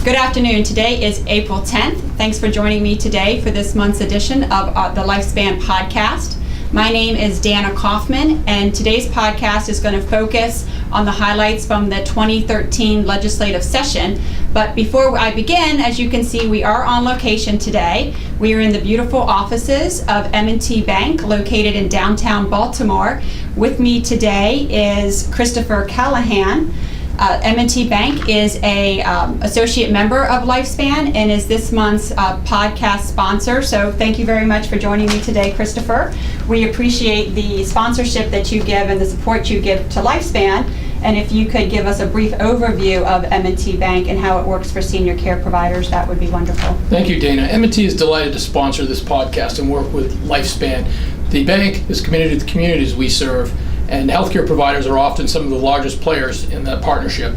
Good afternoon. Today is April 10th. Thanks for joining me today for this month's edition of the LifeSpan podcast. My name is Dana Kaufman, and today's podcast is going to focus on the highlights from the 2013 legislative session. But before I begin, as you can see, we are on location today. We are in the beautiful offices of M&T Bank, located in downtown Baltimore. With me today is Christopher Callahan. M&T Bank is a associate member of LifeSpan and is this month's podcast sponsor. So thank you very much for joining me today, Christopher. We appreciate the sponsorship that you give and the support you give to LifeSpan. And if you could give us a brief overview of M&T Bank and how it works for senior care providers, that would be wonderful. Thank you, Dana. M&T is delighted to sponsor this podcast and work with LifeSpan. The bank is committed to the communities we serve, and healthcare providers are often some of the largest players in that partnership.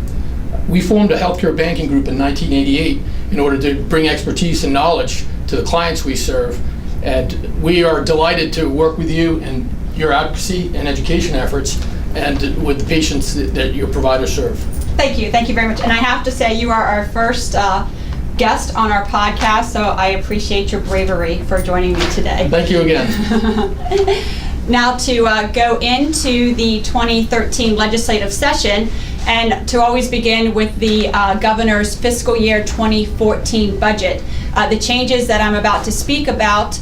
We formed a healthcare banking group in 1988 in order to bring expertise and knowledge to the clients we serve, and we are delighted to work with you and your advocacy and education efforts and with the patients that your providers serve. Thank you very much. And I have to say, you are our first guest on our podcast, so I appreciate your bravery for joining me today. Thank you again. Now to go into the 2013 legislative session, and to always begin with the governor's fiscal year 2014 budget. The changes that I'm about to speak about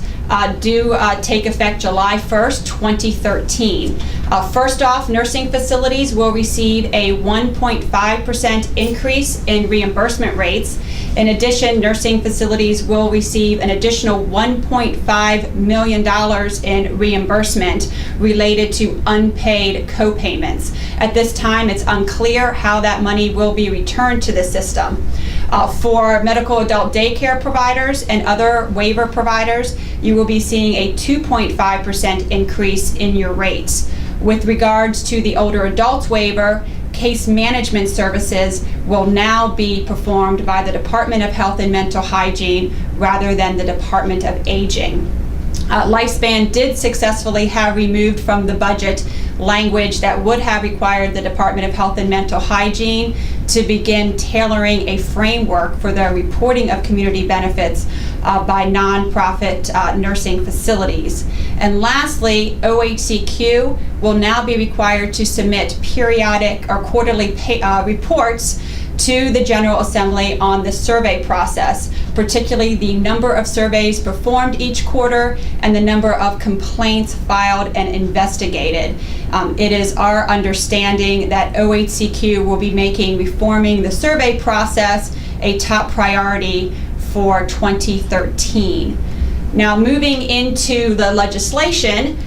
do take effect July 1st, 2013. First off, nursing facilities will receive a 1.5% increase in reimbursement rates. In addition, nursing facilities will receive an additional $1.5 million in reimbursement related to unpaid co-payments. At this time, it's unclear how that money will be returned to the system. For medical adult daycare providers and other waiver providers, you will be seeing a 2.5% increase in your rates. With regards to the older adults waiver, case management services will now be performed by the Department of Health and Mental Hygiene rather than the Department of Aging. LifeSpan did successfully have removed from the budget language that would have required the Department of Health and Mental Hygiene to begin tailoring a framework for the reporting of community benefits by nonprofit nursing facilities. And lastly, OHCQ will now be required to submit periodic or quarterly reports to the General Assembly on the survey process, particularly the number of surveys performed each quarter and the number of complaints filed and investigated. It is our understanding that OHCQ will be making reforming the survey process a top priority for 2013. Now, moving into the legislation,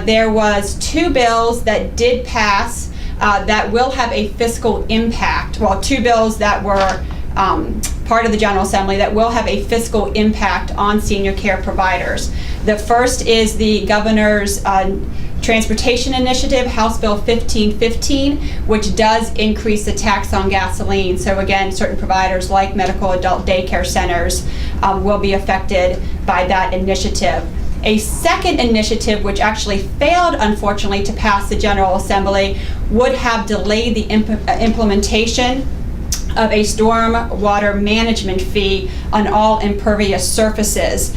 there was two bills that did pass that will have a fiscal impact. Well, two bills that were part of the General Assembly that will have a fiscal impact on senior care providers. The first is the governor's Transportation Initiative, House Bill 1515, which does increase the tax on gasoline. So again, certain providers like medical adult daycare centers will be affected by that initiative. A second initiative, which actually failed, unfortunately, to pass the General Assembly, would have delayed the implementation of a storm water management fee on all impervious surfaces.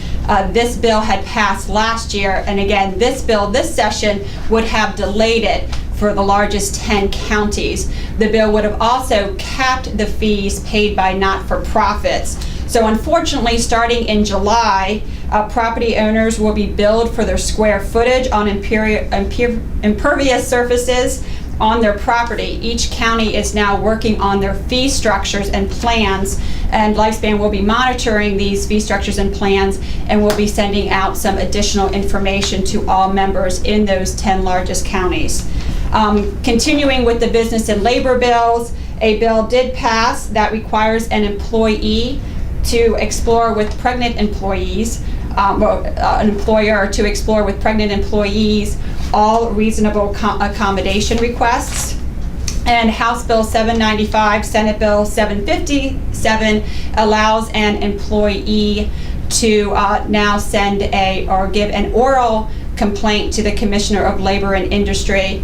This bill had passed last year, and again, this bill, this session, would have delayed it for the largest 10 counties. The bill would have also capped the fees paid by not-for-profits. So unfortunately, starting in July, property owners will be billed for their square footage on impervious surfaces on their property. Each county is now working on their fee structures and plans, and LifeSpan will be monitoring these fee structures and plans, and will be sending out some additional information to all members in those 10 largest counties. Continuing with the business and labor bills, a bill did pass that requires an employee to explore with pregnant employees, an employer to explore with pregnant employees all reasonable accommodation requests. And House Bill 795, Senate Bill 757 allows an employee to now send or give an oral complaint to the Commissioner of Labor and Industry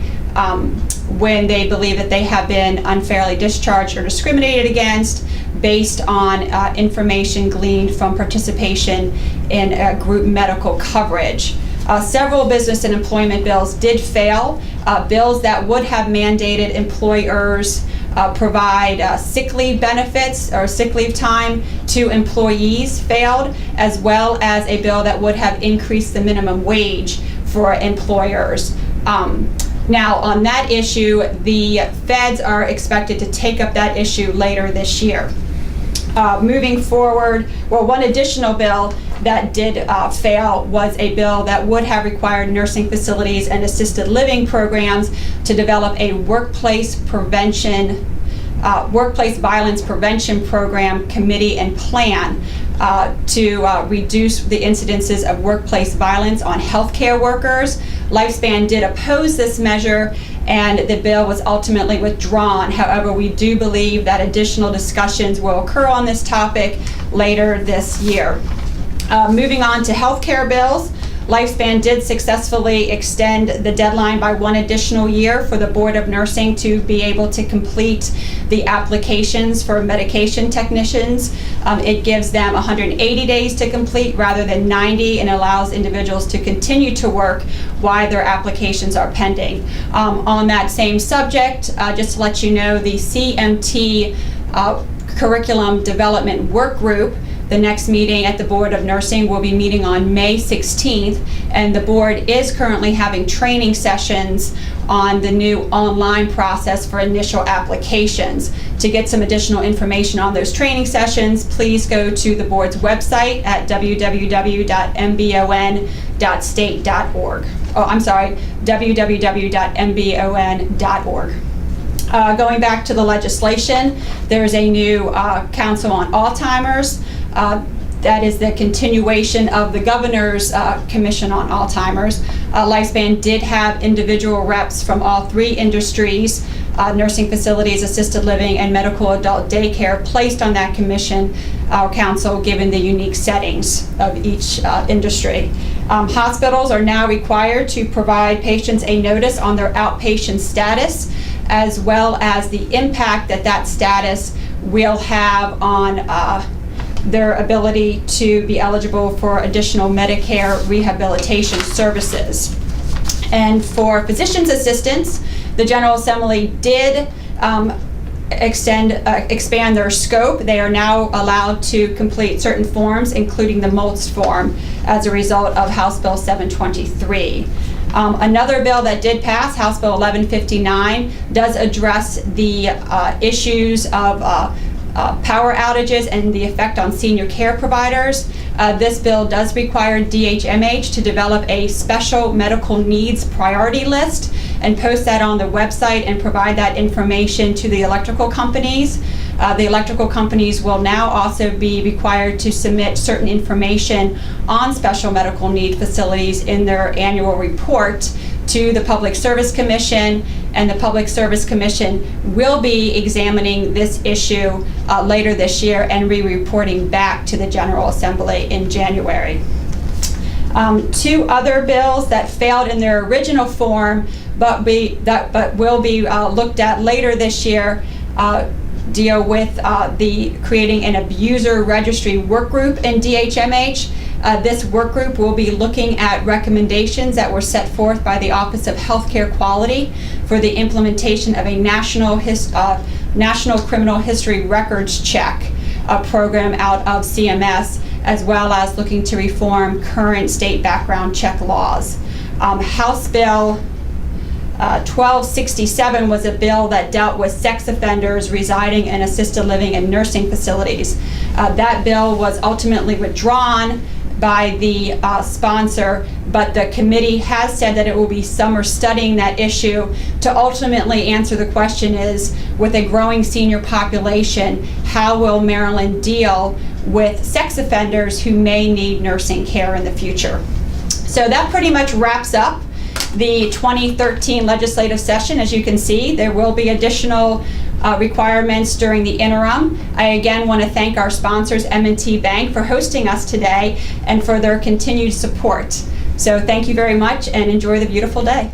when they believe that they have been unfairly discharged or discriminated against based on information gleaned from participation in group medical coverage. Several business and employment bills did fail. Bills that would have mandated employers provide sick leave benefits or sick leave time to employees failed, as well as a bill that would have increased the minimum wage for employers. Now, on that issue, the feds are expected to take up that issue later this year. Moving forward, well, one additional bill that did fail was a bill that would have required nursing facilities and assisted living programs to develop a workplace violence prevention program, committee, and plan to reduce the incidences of workplace violence on healthcare workers. LifeSpan did oppose this measure, and the bill was ultimately withdrawn. However, we do believe that additional discussions will occur on this topic later this year. Moving on to healthcare bills, LifeSpan did successfully extend the deadline by one additional year for the Board of Nursing to be able to complete the applications for medication technicians. It gives them 180 days to complete rather than 90, and allows individuals to continue to work while their applications are pending. On that same subject, just to let you know, the CMT Curriculum Development Work Group, the next meeting at the Board of Nursing will be meeting on May 16th, and the board is currently having training sessions on the new online process for initial applications. To get some additional information on those training sessions, please go to the board's website at www.mbon.state.org. www.mbon.org. Going back to the legislation, there's a new Council on Alzheimer's. That is the continuation of the Governor's Commission on Alzheimer's. LifeSpan did have individual reps from all three industries, nursing facilities, assisted living, and medical adult daycare, placed on that commission council given the unique settings of each industry. Hospitals are now required to provide patients a notice on their outpatient status, as well as the impact that that status will have on their ability to be eligible for additional Medicare rehabilitation services. And for physician's assistants, the General Assembly did expand their scope. They are now allowed to complete certain forms, including the MOLST form, as a result of House Bill 723. Another bill that did pass, House Bill 1159, does address the issues of power outages and the effect on senior care providers. This bill does require DHMH to develop a special medical needs priority list and post that on the website and provide that information to the electrical companies. The electrical companies will now also be required to submit certain information on special medical need facilities in their annual report to the Public Service Commission, and the Public Service Commission will be examining this issue later this year and reporting back to the General Assembly in January. Two other bills that failed in their original form but will be looked at later this year deal with the creating an abuser registry work group in DHMH. This work group will be looking at recommendations that were set forth by the Office of Healthcare Quality for the implementation of a National Criminal History Records Check program out of CMS, as well as looking to reform current state background check laws. House Bill 1267 was a bill that dealt with sex offenders residing in assisted living and nursing facilities. That bill was ultimately withdrawn by the sponsor, but the committee has said that it will be summer studying that issue to ultimately answer the question is, with a growing senior population, how will Maryland deal with sex offenders who may need nursing care in the future? So that pretty much wraps up the 2013 legislative session. As you can see, there will be additional requirements during the interim. I again want to thank our sponsors, M&T Bank, for hosting us today and for their continued support. So thank you very much and enjoy the beautiful day.